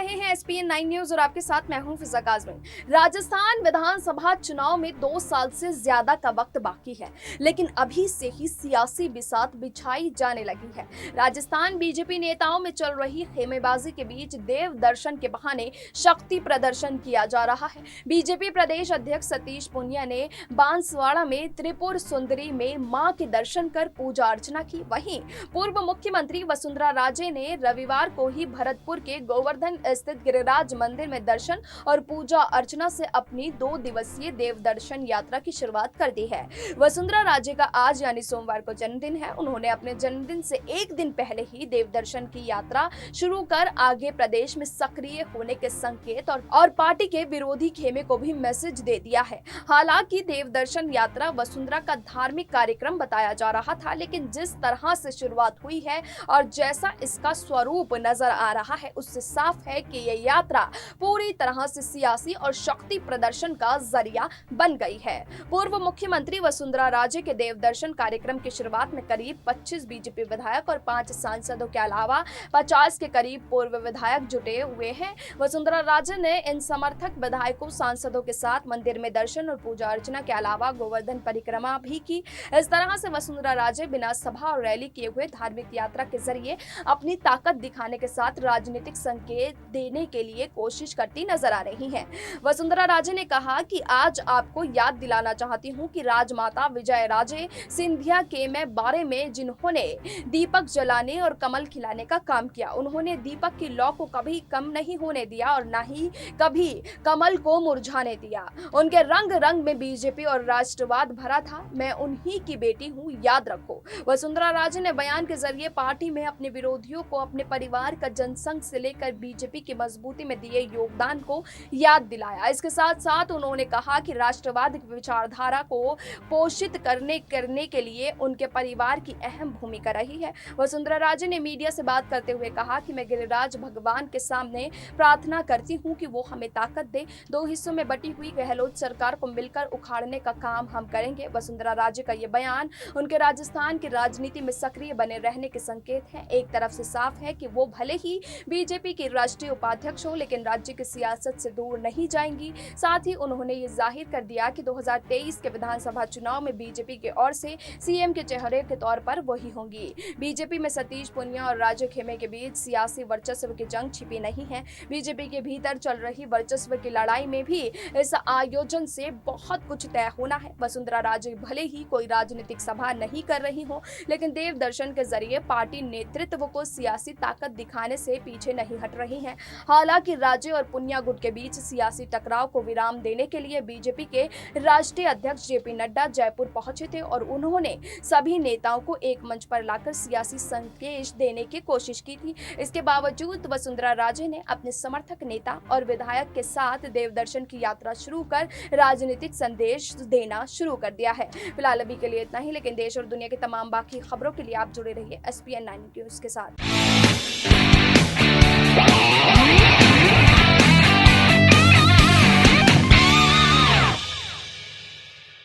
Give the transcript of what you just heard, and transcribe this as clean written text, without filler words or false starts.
रहे हैं ESPN 9 news और आपके साथ मैं हूं फिजा काज़मी। राजस्थान विधानसभा चुनाव में 2 साल से ज्यादा का वक्त बाकी है, लेकिन अभी से ही सियासी बिसात बिछाई जाने लगी है। राजस्थान बीजेपी नेताओं में चल रही खेमेबाजी के बीच देव दर्शन के बहाने शक्ति प्रदर्शन किया जा रहा है। बीजेपी प्रदेश अध्यक्ष सतीश पूनिया ने बांसवाड़ा में त्रिपुर सुंदरी में मां के दर्शन कर पूजा अर्चना की। वहीं पूर्व मुख्यमंत्री वसुंधरा राजे ने रविवार को ही भरतपुर के गोवर्धन स्थित गिरिराज मंदिर में दर्शन और पूजा अर्चना से अपनी 2 दिवसीय देव दर्शन यात्रा की शुरुआत कर दी है। वसुंधरा राजे का आज यानी सोमवार को जन्मदिन है। उन्होंने अपने जन्मदिन से एक दिन पहले ही देव दर्शन की यात्रा शुरू कर आगे प्रदेश में सक्रिय होने के संकेत और पार्टी के विरोधी खेमे को भी मैसेज दे दिया है। हालांकि देव दर्शन यात्रा वसुंधरा का धार्मिक कार्यक्रम बताया जा रहा था, लेकिन जिस तरह से शुरुआत हुई है और जैसा इसका स्वरूप नजर आ रहा है, उससे साफ है कि यह यात्रा पूरी तरह से सियासी और शक्ति प्रदर्शन का जरिया बन गई है। पूर्व मुख्यमंत्री वसुंधरा राजे के देव दर्शन कार्यक्रम की शुरुआत में करीब 25 बीजेपी विधायक और 5 सांसदों के अलावा 50 के करीब पूर्व विधायक जुटे हुए हैं। वसुंधरा राजे ने इन समर्थक विधायकों सांसदों के साथ मंदिर में दर्शन और पूजा अर्चना के अलावा गोवर्धन परिक्रमा भी की। इस तरह से वसुंधरा राजे बिना सभा और रैली किए हुए धार्मिक यात्रा के जरिए अपनी ताकत दिखाने के साथ राजनीतिक संकेत देने के लिए कोशिश करती नजर आ रही हैं। वसुंधरा राजे ने कहा कि आज आपको याद दिलाना चाहती हूं कि राजमाता विजय राजे सिंधिया के बारे में जिन्होंने दीपक जलाने और कमल खिलाने का काम किया। उन्होंने दीपक की लौ को कभी कम नहीं होने दिया और न ही कभी कमल को मुरझाने दिया। उनके रंग रंग में बीजेपी और राष्ट्रवाद भरा था। मैं उन्हीं की बेटी हूं, याद रखो। वसुंधरा राजे ने बयान के जरिए पार्टी में अपने विरोधियों को अपने परिवार का जनसंघ से लेकर बीजेपी की मजबूती में दिए योगदान को याद दिलाया। इसके साथ साथ उन्होंने कहा कि राष्ट्रवाद की विचारधारा को पोषित करने के लिए उनके परिवार की अहम भूमिका रही है। वसुंधरा राजे ने मीडिया से बात करते हुए कहा कि मैं गिरिराज भगवान के सामने प्रार्थना करती हूं कि वो हमें ताकत दे। 2 हिस्सों में बटी हुई गहलोत सरकार को मिलकर उखाड़ने का काम हम करेंगे। वसुंधरा राजे का ये बयान उनके राजस्थान की राजनीति में सक्रिय बने रहने के संकेत है। एक तरफ से साफ है कि वो भले ही बीजेपी की राष्ट्रीय उपाध्यक्ष हो, लेकिन राज्य की सियासत से दूर नहीं जाएंगी। साथ ही उन्होंने ये जाहिर कर दिया कि 2023 के विधानसभा चुनाव में बीजेपी की ओर से सीएम के चेहरे के तौर पर वही होंगी। बीजेपी में सतीश पूनिया और राजे खेमे के बीच सियासी वर्चस्व की जंग छिपी नहीं है। बीजेपी के भीतर चल रही वर्चस्व की लड़ाई में भी इस आयोजन से बहुत कुछ तय होना है। वसुंधरा राजे भले ही कोई राजनीतिक सभा नहीं कर रही हो, लेकिन देव दर्शन के जरिए पार्टी नेतृत्व को सियासी ताकत दिखाने से पीछे नहीं हट रही है। हालांकि राजे और पुनिया गुट के बीच सियासी टकराव को विराम देने के लिए बीजेपी के राष्ट्रीय अध्यक्ष जेपी नड्डा जयपुर पहुंचे थे और उन्होंने सभी नेताओं को एक मंच पर लाकर सियासी संदेश देने की कोशिश की थी। इसके बावजूद वसुंधरा राजे ने अपने समर्थक नेता और विधायक के साथ देव दर्शन की यात्रा शुरू कर राजनीतिक संदेश देना शुरू कर दिया है। फिलहाल अभी के लिए इतना ही, लेकिन देश और दुनिया की तमाम बाकी खबरों के लिए आप जुड़े रहिए एसपीएन 9 न्यूज के साथ।